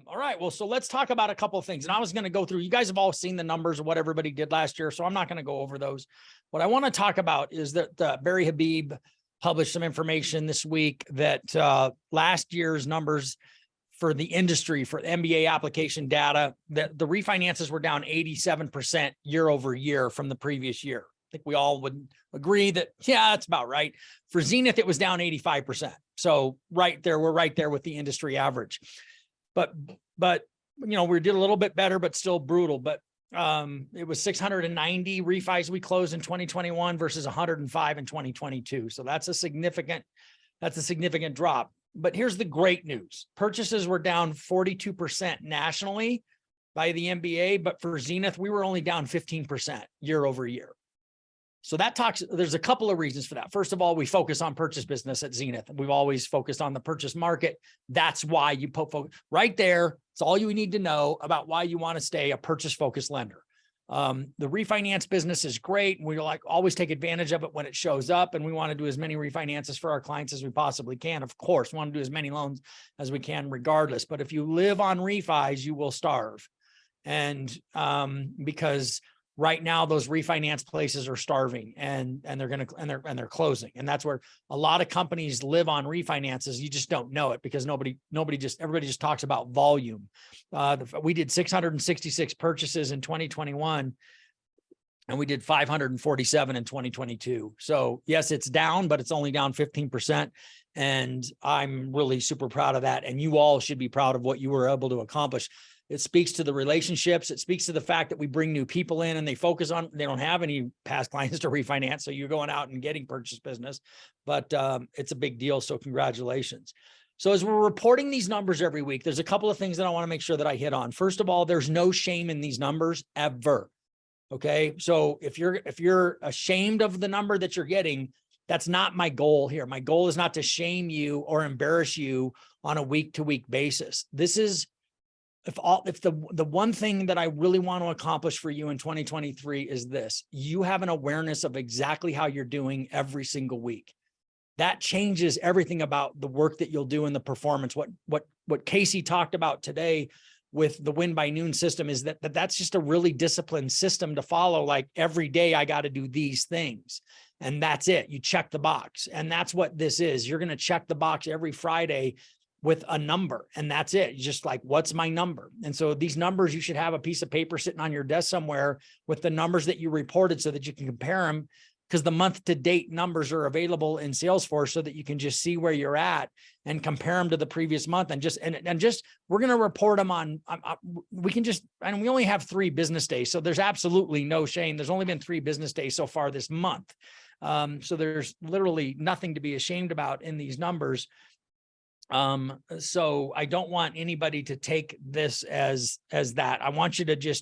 All right. Well, so let's talk about a couple of things. And I was going to go through, you guys have all seen the numbers of what everybody did last year. So I'm not going to go over those. What I want to talk about is that Barry Habib published some information this week that last year's numbers for the industry, for MBA application data, that the refinances were down 87% year over year from the previous year. I think we all would agree that, yeah, that's about right. For Zenith, it was down 85%. So right there, we're right there with the industry average. But you know, we did a little bit better, but still brutal. But it was 690 refis we closed in 2021 versus 105 in 2022. So that's a significant drop. But here's the great news. Purchases were down 42% nationally by the MBA, but for Zenith, we were only down 15% year over year. So that there's a couple of reasons for that. First of all, we focus on purchase business at Zenith. We've always focused on the purchase market. That's why you put focus right there. It's all you need to know about why you want to stay a purchase focused lender. The refinance business is great. We always take advantage of it when it shows up, and we want to do as many refinances for our clients as we possibly can. Of course, we want to do as many loans as we can regardless. But if you live on refis, you will starve. And because right now those refinance places are starving and they're closing. And that's where a lot of companies live on refinances. You just don't know it because everybody just talks about volume. We did 666 purchases in 2021 and we did 547 in 2022. So yes, it's down, but it's only down 15%. And I'm really super proud of that. And you all should be proud of what you were able to accomplish. It speaks to the relationships. It speaks to the fact that we bring new people in and they don't have any past clients to refinance. So you're going out and getting purchase business, but it's a big deal. So congratulations. So as we're reporting these numbers every week, there's a couple of things that I want to make sure that I hit on. First of all, there's no shame in these numbers ever. Okay. So if you're ashamed of the number that you're getting, that's not my goal here. My goal is not to shame you or embarrass you on a week-to-week basis. This is, if the one thing that I really want to accomplish for you in 2023 is this, you have an awareness of exactly how you're doing every single week. That changes everything about the work that you'll do in the performance. What Casey talked about today with the win by noon system is that's just a really disciplined system to follow. Like every day I got to do these things and that's it. You check the box. And that's what this is. You're going to check the box every Friday with a number, and that's it. You're just like, what's my number? And so these numbers, you should have a piece of paper sitting on your desk somewhere with the numbers that you reported so that you can compare them, because the month to date numbers are available in Salesforce so that you can just see where you're at and compare them to the previous month. And we're going to report them on, and we only have 3 business days. So there's absolutely no shame. There's only been 3 business days so far this month. So there's literally nothing to be ashamed about in these numbers. So I don't want anybody to take this as that. I want you to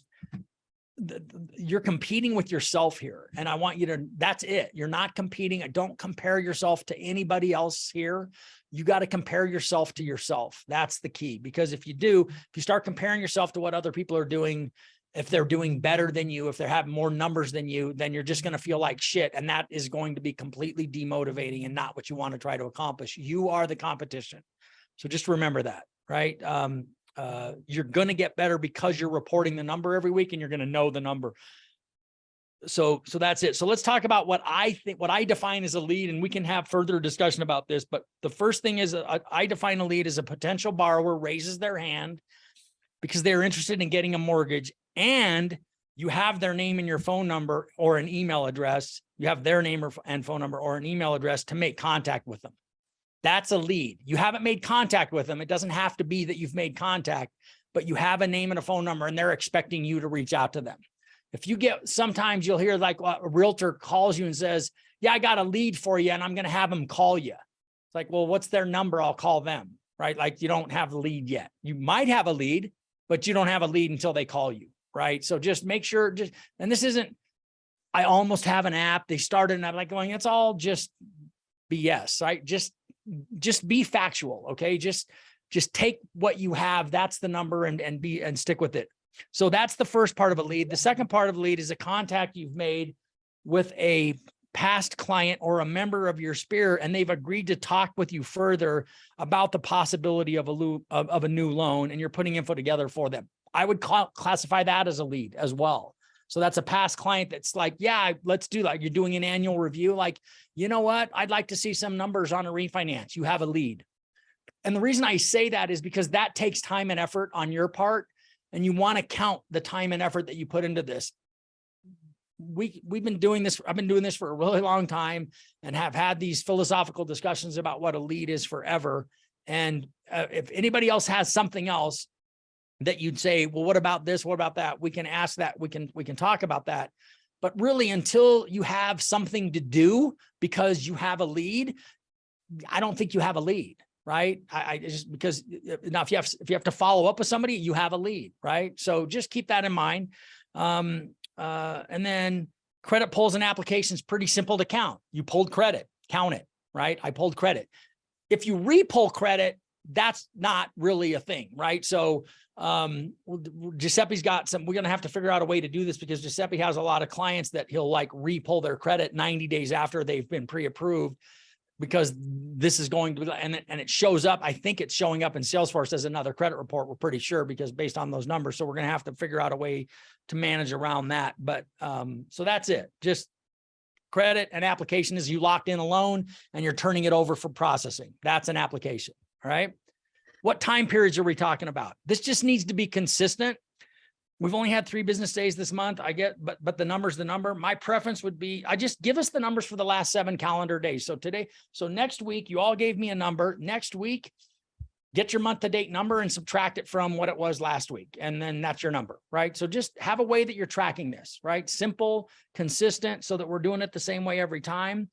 you're competing with yourself here. And I want you to, that's it. You're not competing. Don't compare yourself to anybody else here. You got to compare yourself to yourself. That's the key, because if you start comparing yourself to what other people are doing, if they're doing better than you, if they have more numbers than you, then you're just going to feel like shit. And that is going to be completely demotivating and not what you want to try to accomplish. You are the competition. So just remember that, right? You're going to get better because you're reporting the number every week and you're going to know the number. So that's it. So let's talk about what I define as a lead, and we can have further discussion about this. But the first thing is I define a lead as a potential borrower raises their hand because they're interested in getting a mortgage, and you have their name and your phone number or an email address. You have their name and phone number or an email address to make contact with them. That's a lead. You haven't made contact with them. It doesn't have to be that you've made contact, but you have a name and a phone number and they're expecting you to reach out to them. Sometimes you'll hear like a realtor calls you and says, yeah, I got a lead for you and I'm going to have them call you. It's like, well, what's their number? I'll call them, right? Like you don't have the lead yet. You might have a lead, but you don't have a lead until they call you, right? So just make sure, and this isn't, I almost have an app. They started and I'm like going, it's all just BS, right? Just be factual. Okay. Just take what you have. That's the number and stick with it. So that's the first part of a lead. The second part of a lead is a contact you've made with a past client or a member of your sphere, and they've agreed to talk with you further about the possibility of a new loan, and you're putting info together for them. I would classify that as a lead as well. So that's a past client that's like, yeah, let's do that. You're doing an annual review. Like, you know what? I'd like to see some numbers on a refinance. You have a lead. And the reason I say that is because that takes time and effort on your part, and you want to count the time and effort that you put into this. We've been doing this. I've been doing this for a really long time and have had these philosophical discussions about what a lead is forever. And if anybody else has something else that you'd say, well, what about this? What about that? We can ask that. We can talk about that. But really, until you have something to do because you have a lead, I don't think you have a lead, right? I just, because now if you have to follow up with somebody, you have a lead, right? So just keep that in mind. And then credit pulls and applications, pretty simple to count. You pulled credit, count it, right? I pulled credit. If you re-pull credit, that's not really a thing, right? So Giuseppe's got some, we're going to have to figure out a way to do this, because Giuseppe has a lot of clients that he'll like re-pull their credit 90 days after they've been pre-approved, because this is going to, and it shows up. I think it's showing up in Salesforce as another credit report. We're pretty sure, because based on those numbers. So we're going to have to figure out a way to manage around that. But so that's it. Just credit and application is you locked in a loan and you're turning it over for processing. That's an application. All right. What time periods are we talking about? This just needs to be consistent. We've only had 3 business days this month. I get, but the number's the number. My preference would be, I just give us the numbers for the last 7 calendar days. So today, so next week, you all gave me a number. Next week, get your month to date number and subtract it from what it was last week. And then that's your number, right? So just have a way that you're tracking this, right? Simple, consistent, so that we're doing it the same way every time.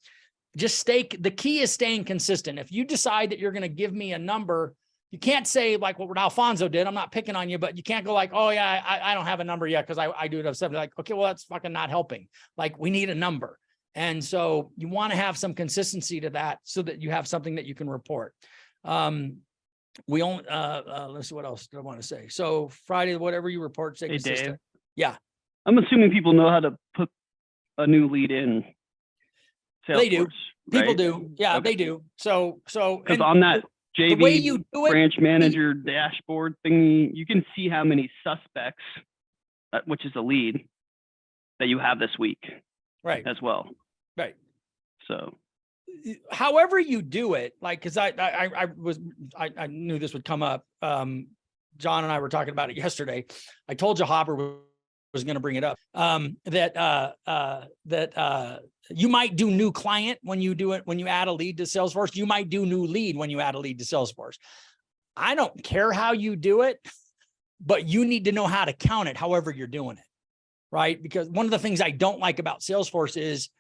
Just the key is staying consistent. If you decide that you're going to give me a number, you can't say like what Alfonso did. I'm not picking on you, but you can't go like, oh yeah, I don't have a number yet because I do it at 7. Like, okay, well, that's fucking not helping. Like, we need a number. And so you want to have some consistency to that so that you have something that you can report. We only, let's see, what else do I want to say? So Friday, whatever you report, stay consistent. Dave. Yeah. I'm assuming people know how to put a new lead in Salesforce. They do. People right? do. Yeah, Okay. they do. So, because on that the way JV you do it, branch manager dashboard thingy, you can see how many suspects, which is a lead, that you have this week, right, as well. right. So However you do it, like, because I knew this would come up. John and I were talking about it yesterday. I told you Hopper was going to bring it up. That you might do new client when you do it, when you add a lead to Salesforce. You might do new lead when you add a lead to Salesforce. I don't care how you do it, but you need to know how to count it however you're doing it, right? Because one of the things I don't like about Salesforce is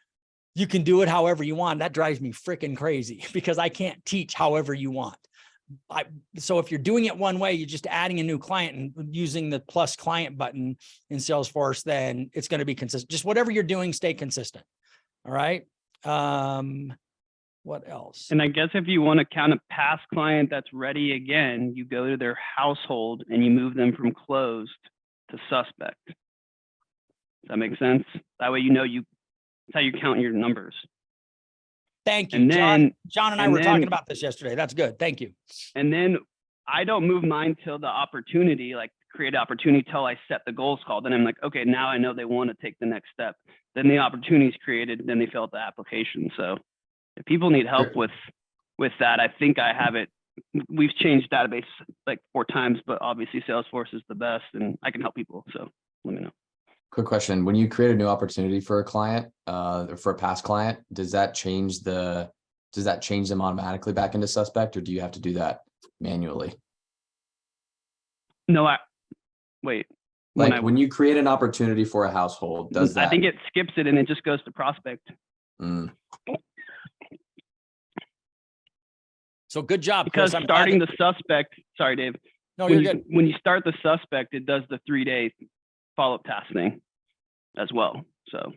you can do it however you want. That drives me freaking crazy because I can't teach however you want. So if you're doing it one way, you're just adding a new client and using the plus client button in Salesforce, then it's going to be consistent. Just whatever you're doing, stay consistent. All right. What else? And I guess if you want to count a past client that's ready again, you go to their household and you move them from closed to suspect. Does that make sense? That way, you know, that's how you count your numbers. Thank you. And then, John and I were talking about this yesterday. That's good. Thank you. And then I don't move mine till the opportunity, like create opportunity till I set the goals call. Then I'm like, okay, now I know they want to take the next step. Then the opportunity is created. Then they fill out the application. So if people need help with that, I think I have it. We've changed database like 4 times, but obviously Salesforce is the best and I can help people. So let me know. Quick question. When you create a new opportunity for a client, for a past client, does that change them automatically back into suspect, or do you have to do that manually? No, wait. When you create an opportunity for a household, does that? I think it skips it and it just goes to prospect. So good job. Because Chris. starting the suspect, sorry, Dave. No, you're good. When you start the suspect, it does the 3-day follow-up task thing as well. So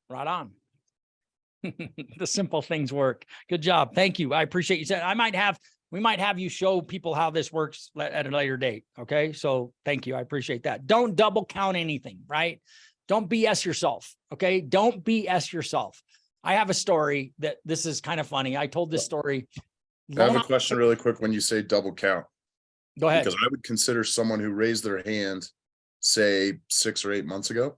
right on. The simple things work. Good job. Thank you. I appreciate you saying. We might have you show people how this works at a later date. Okay. So thank you. I appreciate that. Don't double count anything, right? Don't BS yourself. Okay. Don't BS yourself. I have a story that this is kind of funny. I told this story. I have a question really quick when you say double count, Go ahead. because I would consider someone who raised their hand, say 6 or 8 months ago,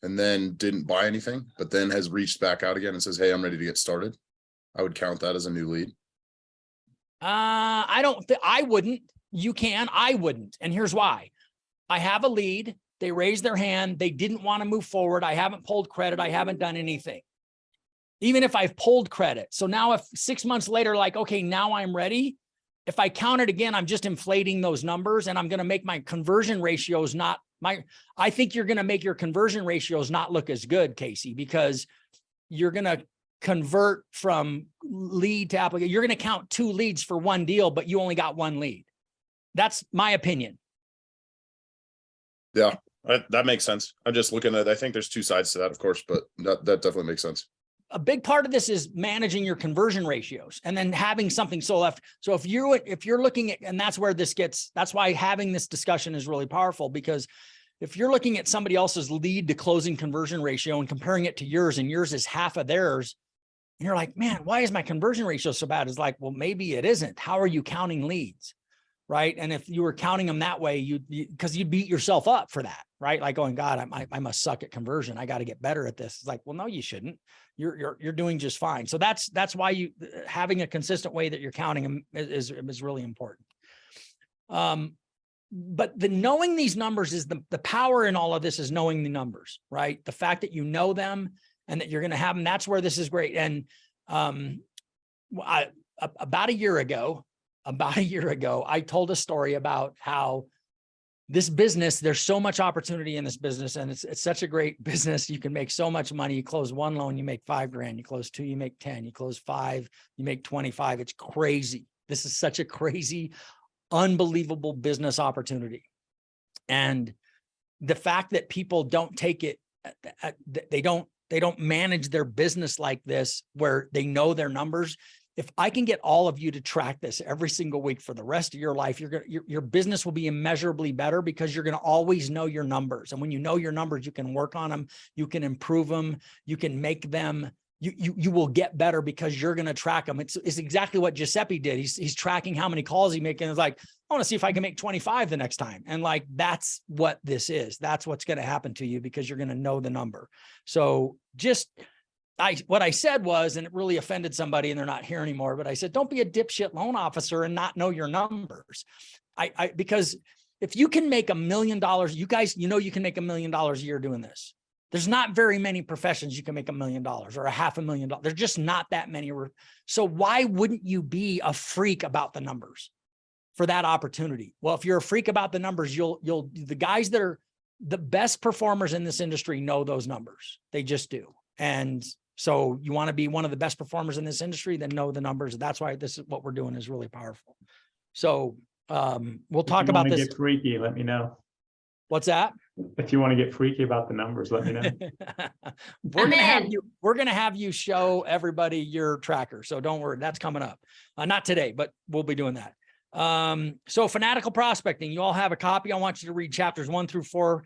and then didn't buy anything, but then has reached back out again and says, hey, I'm ready to get started. I would count that as a new lead. I wouldn't. You can, I wouldn't. And here's why. I have a lead. They raised their hand. They didn't want to move forward. I haven't pulled credit. I haven't done anything. Even if I've pulled credit. So now if 6 months later, like, okay, now I'm ready. If I count it again, I'm just inflating those numbers, and I'm going to make my conversion ratios I think you're going to make your conversion ratios not look as good, Casey, because you're going to convert from lead to applicant. You're going to count 2 leads for one deal, but you only got 1 lead. That's my opinion. Yeah, that makes sense. I'm just looking at, I think there's 2 sides to that, of course, but that definitely makes sense. A big part of this is managing your conversion ratios and then having something so left. So if you're looking at, and that's where that's why having this discussion is really powerful, because if you're looking at somebody else's lead to closing conversion ratio and comparing it to yours, and yours is half of theirs, and you're like, man, why is my conversion ratio so bad? It's like, well, maybe it isn't. How are you counting leads? Right. And if you were counting them that way, because you beat yourself up for that, right? Like going, God, I must suck at conversion. I got to get better at this. It's like, well, no, you shouldn't. You're doing just fine. So that's why having a consistent way that you're counting them is really important. But knowing these numbers is the power in all of this is knowing the numbers, right? The fact that you know them and that you're going to have them, that's where this is great. And about a year ago, I told a story about how this business, there's so much opportunity in this business, and it's such a great business. You can make so much money. You close 1 loan, you make $5,000. You close 2, you make 10. You close 5, you make 25. It's crazy. This is such a crazy, unbelievable business opportunity. And the fact that people don't take it, they don't manage their business like this, where they know their numbers. If I can get all of you to track this every single week for the rest of your life, your business will be immeasurably better, because you're going to always know your numbers. And when you know your numbers, you can work on them, you can improve them, you can make them, you will get better because you're going to track them. It's exactly what Giuseppe did. He's tracking how many calls he makes, and it's like, I want to see if I can make 25 the next time. And like, that's what this is. That's what's going to happen to you, because you're going to know the number. So what I said was, and it really offended somebody and they're not here anymore, but I said, don't be a dipshit loan officer and not know your numbers. Because if you can make $1 million, you guys, you can make $1 million a year doing this. There's not very many professions you can make $1 million or $500,000. There's just not that many. So why wouldn't you be a freak about the numbers for that opportunity? Well, if you're a freak about the numbers, the guys that are the best performers in this industry know those numbers. They just do. And so you want to be one of the best performers in this industry, then know the numbers. That's why this is what we're doing is really powerful. So we'll talk about this. Get freaky, let me know. What's that? If you want to get freaky about the numbers, let me know. We're gonna have you show everybody your tracker. So don't worry, that's coming up. Not today, but we'll be doing that. So fanatical prospecting, you all have a copy. I want you to read chapters 1 through 4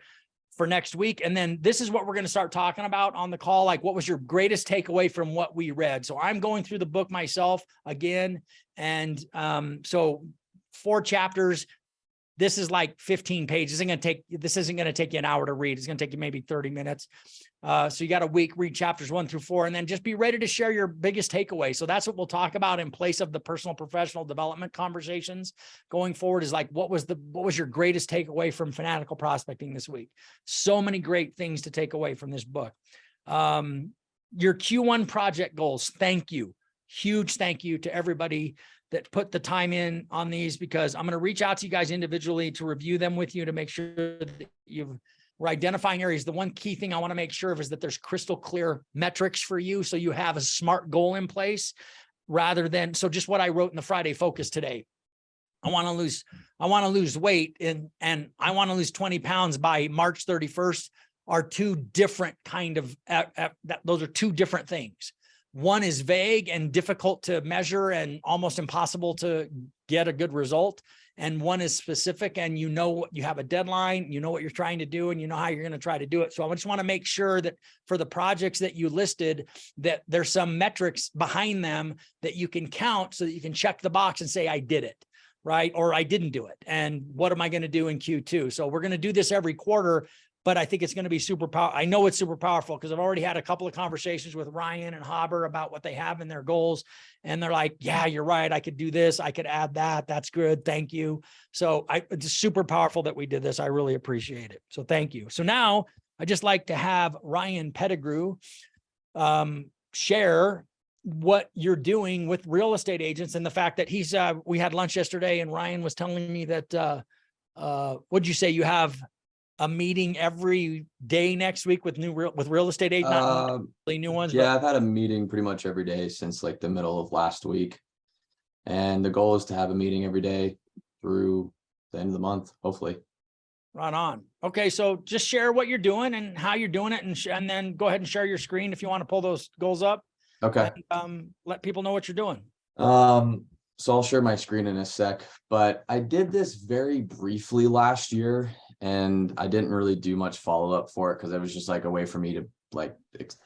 for next week. And then this is what we're going to start talking about on the call. Like, what was your greatest takeaway from what we read? So I'm going through the book myself again. And so 4 chapters, this is like 15 pages. This isn't going to take you an hour to read. It's going to take you maybe 30 minutes. So you got a week, read chapters 1 through 4, and then just be ready to share your biggest takeaway. So that's what we'll talk about in place of the personal professional development conversations going forward, is like, what was your greatest takeaway from fanatical prospecting this week? So many great things to take away from this book. Your Q1 project goals. Thank you. Huge thank you to everybody that put the time in on these, because I'm going to reach out to you guys individually to review them with you to make sure that we're identifying areas. The one key thing I want to make sure of is that there's crystal clear metrics for you, so you have a smart goal in place, rather than, so just what I wrote in the Friday Focus today. I want to lose weight and I want to lose 20 pounds by March 31st are two different kind of, those are two different things. one is vague and difficult to measure and almost impossible to get a good result. And one is specific and you have a deadline, you know what you're trying to do, and you know how you're going to try to do it. So I just want to make sure that for the projects that you listed, that there's some metrics behind them that you can count so that you can check the box and say, I did it, right? Or I didn't do it. And what am I going to do in Q2? So we're going to do this every quarter, but I think it's going to be super powerful. I know it's super powerful because I've already had a couple of conversations with Ryan and Haber about what they have in their goals. And they're like, yeah, you're right. I could do this. I could add that. That's good. Thank you. So it's super powerful that we did this. I really appreciate it. So thank you. So now I just like to have Ryan Pettigrew share what you're doing with real estate agents and the fact that we had lunch yesterday and Ryan was telling me that, what'd you say? You have a meeting every day next week with real estate agents, not really new ones. Yeah, I've had a meeting pretty much every day since like the middle of last week. And the goal is to have a meeting every day through the end of the month, hopefully. Right on. Okay. So just share what you're doing and how you're doing it. And then go ahead and share your screen if you want to pull those goals up. Okay. And, let people know what you're doing. So I'll share my screen in a sec, but I did this very briefly last year and I didn't really do much follow-up for it because it was just like a way for me to like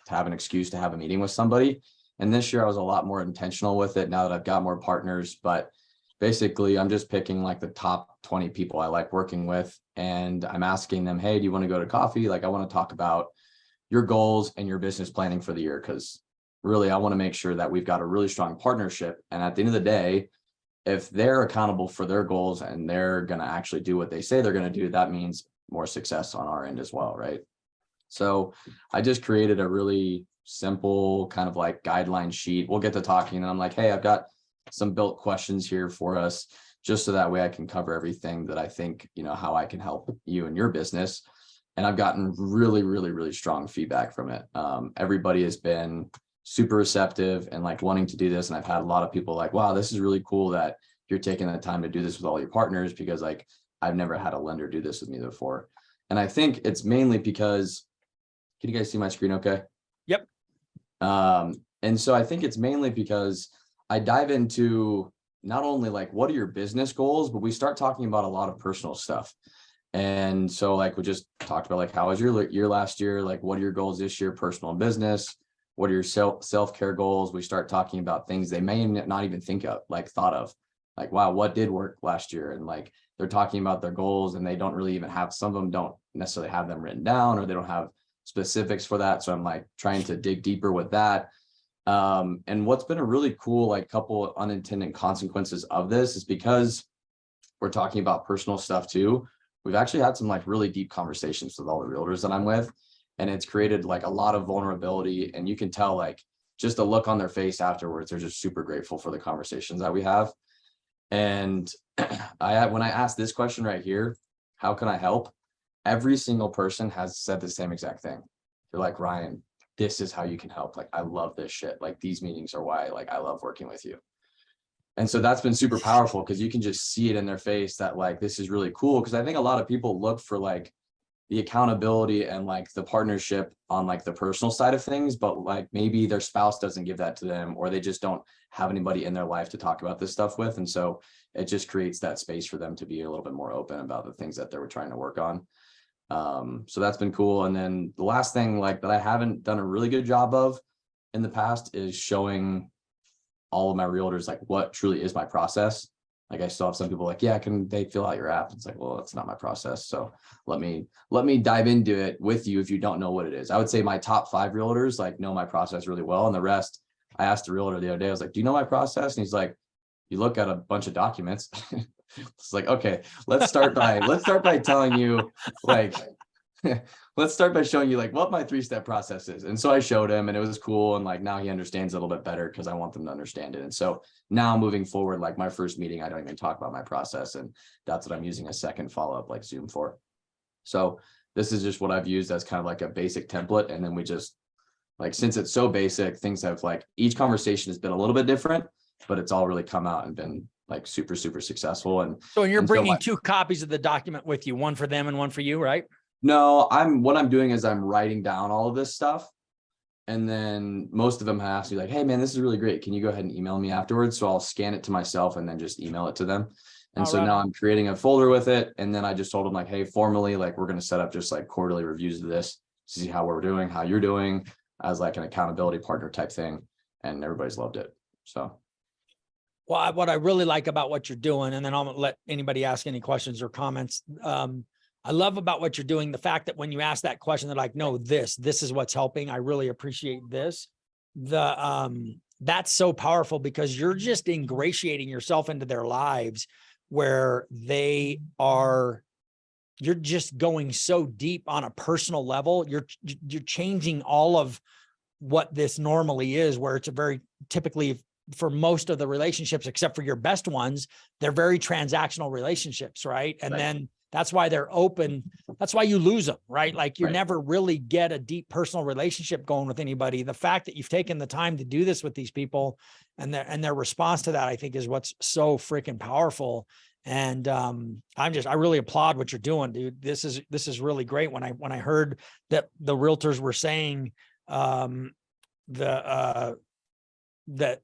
have an excuse to have a meeting with somebody. And this year I was a lot more intentional with it now that I've got more partners, but basically I'm just picking like the top 20 people I like working with. And I'm asking them, hey, do you want to go to coffee? Like I want to talk about your goals and your business planning for the year. Cause really, I want to make sure that we've got a really strong partnership. And at the end of the day, if they're accountable for their goals and they're going to actually do what they say they're going to do, that means more success on our end as well, right? So I just created a really simple kind of like guideline sheet. We'll get to talking and I'm like, hey, I've got some built questions here for us, just so that way I can cover everything that I think, how I can help you and your business. And I've gotten really, really, really strong feedback from it. Everybody has been super receptive and like wanting to do this. And I've had a lot of people like, wow, this is really cool that you're taking the time to do this with all your partners, because like, I've never had a lender do this with me before. And I think it's mainly because, can you guys see my screen okay? Yep. And so I think it's mainly because I dive into not only like, what are your business goals, but we start talking about a lot of personal stuff. And so like, we just talked about like, how was your year last year? Like, what are your goals this year, personal and business? What are your self-care goals? We start talking about things they may not even thought of, like, wow, what did work last year? And like, they're talking about their goals and they don't really even have, some of them don't necessarily have them written down or they don't have specifics for that. So I'm like trying to dig deeper with that. And what's been a really cool, like couple of unintended consequences of this is because we're talking about personal stuff too. We've actually had some like really deep conversations with all the realtors that I'm with. And it's created like a lot of vulnerability, and you can tell like just the look on their face afterwards, they're just super grateful for the conversations that we have. And when I asked this question right here, how can I help? Every single person has said the same exact thing. They're like, Ryan, this is how you can help. Like, I love this shit. Like, these meetings are why like I love working with you. And so that's been super powerful because you can just see it in their face that like, this is really cool. Because I think a lot of people look for like the accountability and like the partnership on like the personal side of things, but like maybe their spouse doesn't give that to them, or they just don't have anybody in their life to talk about this stuff with. And so it just creates that space for them to be a little bit more open about the things that they were trying to work on. So that's been cool. And then the last thing like that I haven't done a really good job of in the past is showing all of my realtors like what truly is my process. Like I still have some people like, yeah, can they fill out your app? It's like, well, that's not my process. So let me dive into it with you if you don't know what it is. I would say my top 5 realtors like know my process really well. And the rest, I asked the realtor the other day, I was like, do you know my process? And he's like, you look at a bunch of documents. It's like, okay, let's start by telling you like, let's start by showing you like what my 3-step process is. And so I showed him and it was cool. And like, now he understands a little bit better because I want them to understand it. And so now moving forward, like my first meeting, I don't even talk about my process. And that's what I'm using a second follow-up like Zoom for. So this is just what I've used as kind of like a basic template. And then we just like, since it's so basic, things have like, each conversation has been a little bit different, but it's all really come out and been like super, super successful. And so you're bringing 2 copies of the document with you, one for them and one for you, right? No, what I'm doing is I'm writing down all of this stuff. And then most of them ask me like, hey man, this is really great. Can you go ahead and email me afterwards? So I'll scan it to myself and then just email it to them. And Oh, so right now on. I'm creating a folder with it. And then I just told them like, hey, formally, like we're going to set up just like quarterly reviews of this, see how we're doing, how you're doing, as like an accountability partner type thing. And everybody's loved it. So. Well, what I really like about what you're doing, and then I'll let anybody ask any questions or comments. I love about what you're doing, the fact that when you ask that question, they're like, no, this is what's helping. I really appreciate this. That's so powerful because you're just ingratiating yourself into their lives where you're just going so deep on a personal level. You're changing all of what this normally is, where it's a very typically for most of the relationships, except for your best ones, they're very transactional relationships, right? And then that's why they're open. That's why you lose them, right? Like you never really get a deep personal relationship going with anybody. The fact that you've taken the time to do this with these people and their response to that, I think is what's so freaking powerful. And I really applaud what you're doing, dude. This is really great. When I heard that the realtors were saying that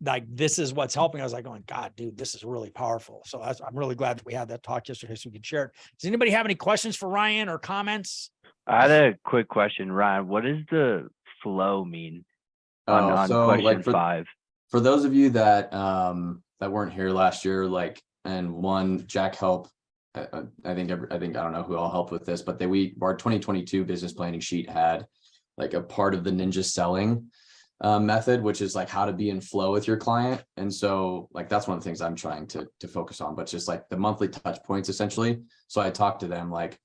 like this is what's helping, I was like going, God, dude, this is really powerful. So I'm really glad that we had that talk yesterday so we could share it. Does anybody have any questions for Ryan or comments? I had a quick question, Ryan. What does the flow mean on So question like 5? for those of you that that weren't here last year, like, and one Jack helped, I think I don't know who all helped with this, but our 2022 business planning sheet had like a part of the ninja selling method, which is like how to be in flow with your client. And so like that's one of the things I'm trying to focus on, but just like the monthly touch points essentially. So I talked to them like,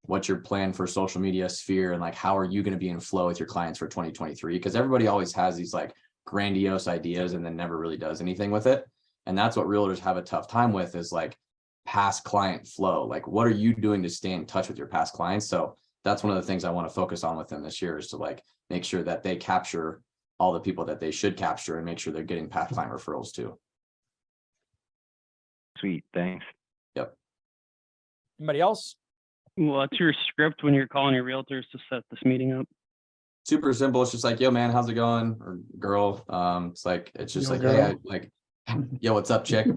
what's your plan for social media sphere, and like how are you going to be in flow with your clients for 2023? Because everybody always has these like grandiose ideas and then never really does anything with it. And that's what realtors have a tough time with, is like past client flow. Like what are you doing to stay in touch with your past clients? So that's one of the things I want to focus on with them this year, is to like make sure that they capture all the people that they should capture and make sure they're getting past client referrals too. Sweet, thanks. Yep. Anybody else? What's your script when you're calling your realtors to set this meeting up? Super simple. It's just like, yo man, how's it going? Or girl. It's just Yo, like, girl. hey, yo, what's up, chick?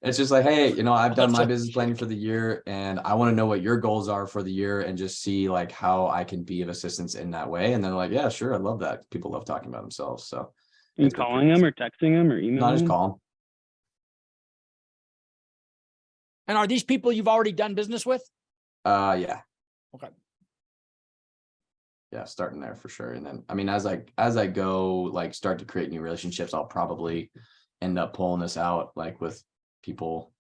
It's just like, hey, I've done my business planning for the year and I want to know what your goals are for the year and just see like how I can be of assistance in that way. And then like, yeah, sure. I love that. People love talking about themselves. So You it's been calling pretty them easy. or texting them or No, I emailing just them? call them. And are these people you've already done business with? Yeah. Okay. Yeah, starting there for sure. And then, I mean, as I go, like start to create new relationships, I'll probably end up pulling this out like with people,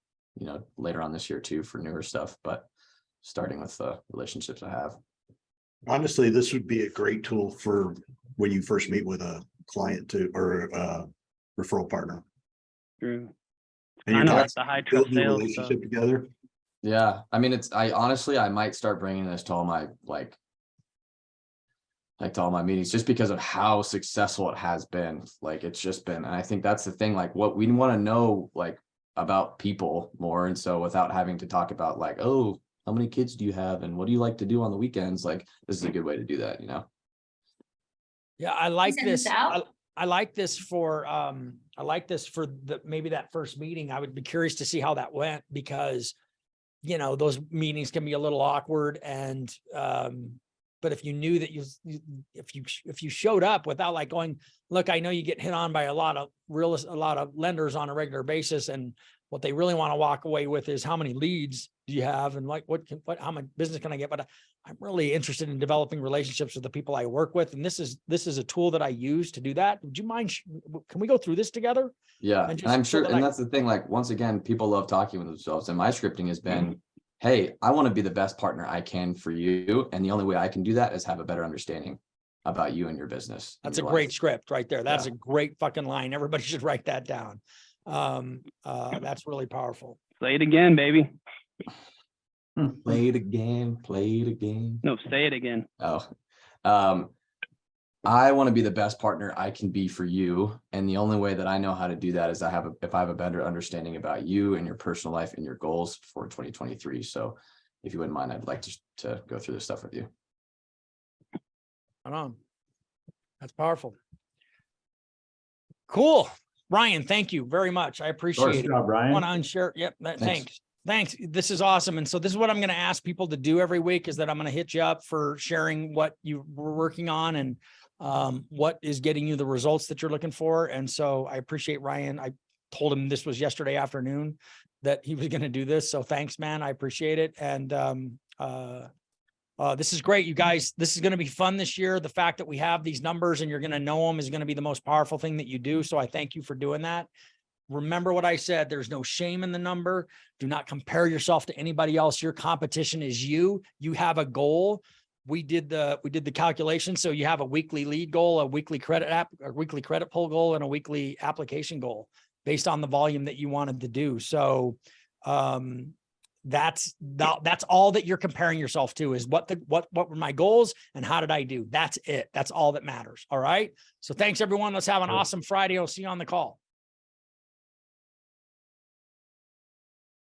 later on this year too for newer stuff, but starting with the relationships I have. Honestly, this would be a great tool for when you first meet with a client or a referral partner. True. And Kind of you're like the high trust building a sales stuff. relationship together. Yeah. I mean, I might start bringing this to all my, to all my meetings, just because of how successful it has been. Like, it's just been, and I think that's the thing, like what we want to know, like about people more. And so without having to talk about like, oh, how many kids do you have? And what do you like to do on the weekends? Like, this is a good way to do that, Yeah, I like send this this. out? I like this for maybe that first meeting. I would be curious to see how that went, because those meetings can be a little awkward, and but if you knew that if you showed up without like going, look, I know you get hit on by a lot of lenders on a regular basis, and what they really want to walk away with is how many leads do you have, and like how much business can I get? But I'm really interested in developing relationships with the people I work with, and this is a tool that I use to do that. Would you mind? Can we go through this together? Yeah. And And just I'm so sure, that and that's the thing, like, once again, people love talking with themselves, and my scripting has been, hey, I want to be the best partner I can for you. And the only way I can do that is have a better understanding about you and your business. and That's a your great life. script right there. That's Yeah. a great fucking line. Everybody should write that down. That's really powerful. Say it again, baby. Play it again, play it again. No, say it again. Oh, I want to be the best partner I can be for you. And the only way that I know how to do that is if I have a better understanding about you and your personal life and your goals for 2023. So if you wouldn't mind, I'd like to go through this stuff with you. Right on. That's powerful. Cool. Ryan, thank you very much. I appreciate First it. job, Ryan. Want to unshare? Yep. Thanks. Thanks. Thanks. This is awesome. And so this is what I'm going to ask people to do every week is that I'm going to hit you up for sharing what you were working on and what is getting you the results that you're looking for. And so I appreciate Ryan. I told him this was yesterday afternoon that he was going to do this. So thanks, man. I appreciate it. And this is great, you guys. This is going to be fun this year. The fact that we have these numbers and you're going to know them is going to be the most powerful thing that you do. So I thank you for doing that. Remember what I said, there's no shame in the number. Do not compare yourself to anybody else. Your competition is you. You have a goal. We did the calculation. So you have a weekly lead goal, a weekly credit pull goal, and a weekly application goal based on the volume that you wanted to do. So that's all that you're comparing yourself to is what were my goals and how did I do? That's it. That's all that matters. All right. So thanks everyone. Let's have an awesome Friday. I'll see you on the call.